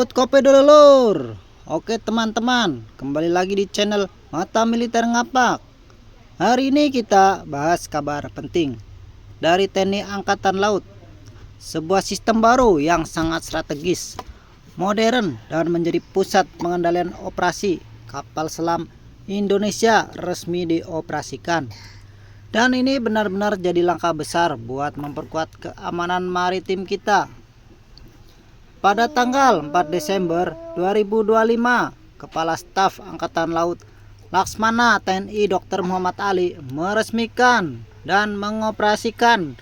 Ngaput kopi dulu lur. Oke teman-teman, kembali lagi di channel Mata Militer Ngapak. Hari ini kita bahas kabar penting dari TNI Angkatan Laut. Sebuah sistem baru yang sangat strategis, modern dan menjadi pusat pengendalian operasi kapal selam Indonesia resmi dioperasikan. Dan ini benar-benar jadi langkah besar buat memperkuat keamanan maritim kita. Pada tanggal 4 Desember 2025, Kepala Staf Angkatan Laut Laksmana TNI Dr. Muhammad Ali meresmikan dan mengoperasikan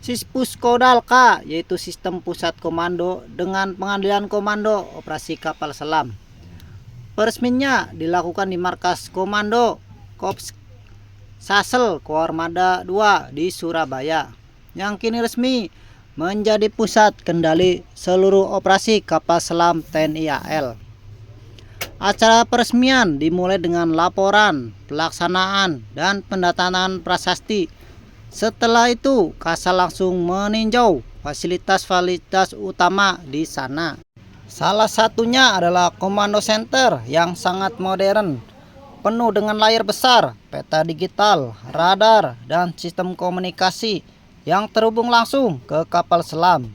Sispuskodal K, yaitu sistem pusat komando dengan pengalihan komando operasi kapal selam. Peresmiannya dilakukan di markas komando Korps Sasel Koarmada 2 di Surabaya, yang kini resmi menjadi pusat kendali seluruh operasi kapal selam TNI AL. Acara peresmian dimulai dengan laporan, pelaksanaan, dan pendatangan prasasti. Setelah itu, Kasal langsung meninjau fasilitas-fasilitas utama di sana. Salah satunya adalah Komando Center yang sangat modern, penuh dengan layar besar, peta digital, radar, dan sistem komunikasi yang terhubung langsung ke kapal selam.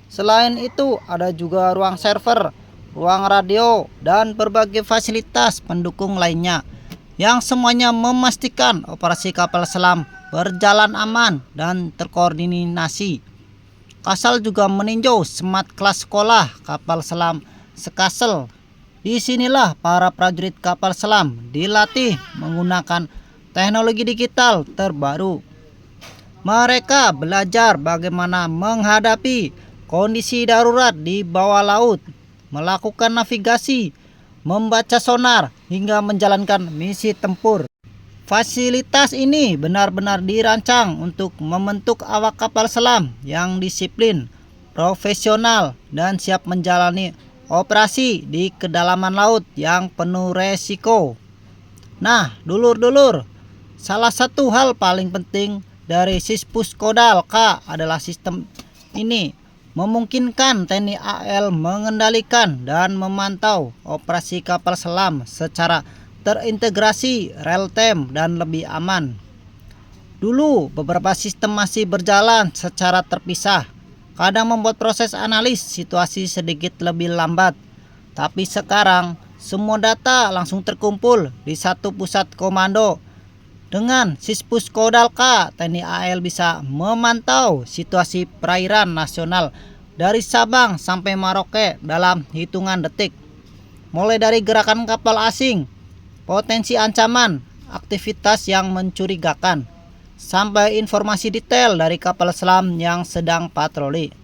Selain itu, ada juga ruang server, ruang radio, dan berbagai fasilitas pendukung lainnya yang semuanya memastikan operasi kapal selam berjalan aman dan terkoordinasi. Kasal juga meninjau smart kelas sekolah kapal selam Sekasel. Disinilah para prajurit kapal selam dilatih menggunakan teknologi digital terbaru. Mereka belajar bagaimana menghadapi kondisi darurat di bawah laut, melakukan navigasi, membaca sonar, hingga menjalankan misi tempur. Fasilitas ini benar-benar dirancang untuk membentuk awak kapal selam yang disiplin, profesional, dan siap menjalani operasi di kedalaman laut yang penuh resiko. Nah, dulur-dulur, salah satu hal paling penting dari Sispuskodal K adalah sistem ini memungkinkan TNI AL mengendalikan dan memantau operasi kapal selam secara terintegrasi, real time, dan lebih aman. Dulu beberapa sistem masih berjalan secara terpisah, kadang membuat proses analis situasi sedikit lebih lambat. Tapi sekarang semua data langsung terkumpul di satu pusat komando. Dengan Sispuskodal K, TNI AL bisa memantau situasi perairan nasional dari Sabang sampai Merauke dalam hitungan detik. Mulai dari gerakan kapal asing, potensi ancaman, aktivitas yang mencurigakan, sampai informasi detail dari kapal selam yang sedang patroli.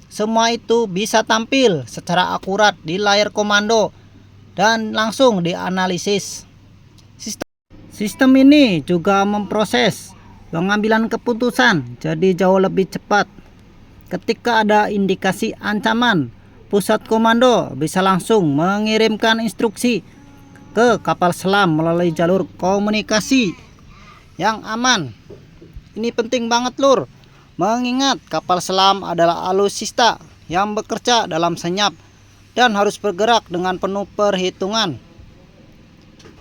Semua itu bisa tampil secara akurat di layar komando dan langsung dianalisis. Sistem ini juga memproses pengambilan keputusan jadi jauh lebih cepat. Ketika ada indikasi ancaman, pusat komando bisa langsung mengirimkan instruksi ke kapal selam melalui jalur komunikasi yang aman. Ini penting banget lur, mengingat kapal selam adalah alutsista yang bekerja dalam senyap dan harus bergerak dengan penuh perhitungan.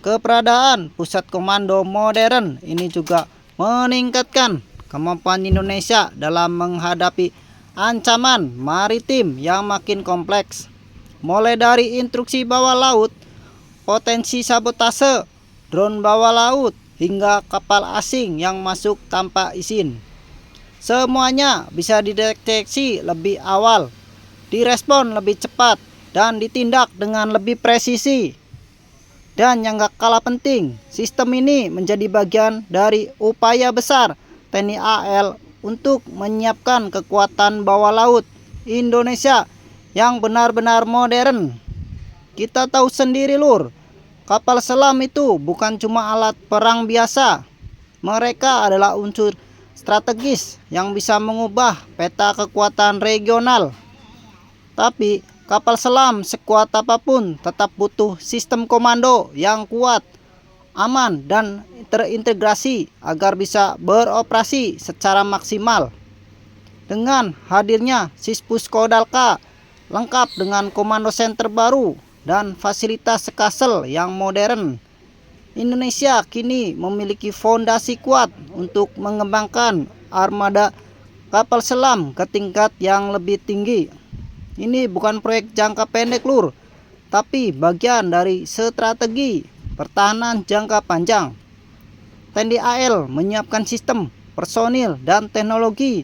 Keberadaan pusat komando modern ini juga meningkatkan kemampuan Indonesia dalam menghadapi ancaman maritim yang makin kompleks. Mulai dari instruksi bawah laut, potensi sabotase, drone bawah laut, hingga kapal asing yang masuk tanpa izin. Semuanya bisa dideteksi lebih awal, direspon lebih cepat, dan ditindak dengan lebih presisi. Dan yang gak kalah penting, sistem ini menjadi bagian dari upaya besar TNI AL untuk menyiapkan kekuatan bawah laut Indonesia yang benar-benar modern. Kita tahu sendiri lur, kapal selam itu bukan cuma alat perang biasa. Mereka adalah unsur strategis yang bisa mengubah peta kekuatan regional. Tapi kapal selam sekuat apapun tetap butuh sistem komando yang kuat, aman, dan terintegrasi agar bisa beroperasi secara maksimal. Dengan hadirnya Sispuskodal K, lengkap dengan komando center baru dan fasilitas sekasel yang modern. Indonesia kini memiliki fondasi kuat untuk mengembangkan armada kapal selam ke tingkat yang lebih tinggi. Ini bukan proyek jangka pendek, Lur, tapi bagian dari strategi pertahanan jangka panjang. TNI AL menyiapkan sistem, personil, dan teknologi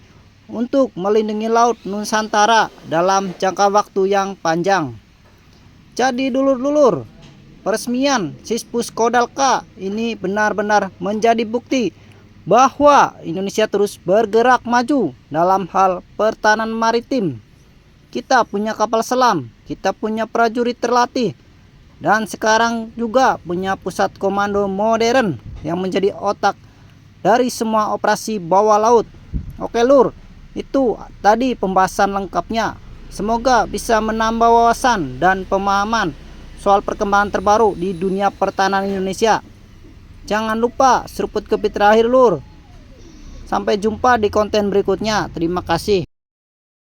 untuk melindungi Laut Nusantara dalam jangka waktu yang panjang. Jadi dulur-dulur, peresmian Sispus Kodal K ini benar-benar menjadi bukti bahwa Indonesia terus bergerak maju dalam hal pertahanan maritim. Kita punya kapal selam, kita punya prajurit terlatih, dan sekarang juga punya pusat komando modern yang menjadi otak dari semua operasi bawah laut. Oke Lur, itu tadi pembahasan lengkapnya. Semoga bisa menambah wawasan dan pemahaman soal perkembangan terbaru di dunia pertahanan Indonesia. Jangan lupa seruput kopi terakhir, Lur. Sampai jumpa di konten berikutnya. Terima kasih.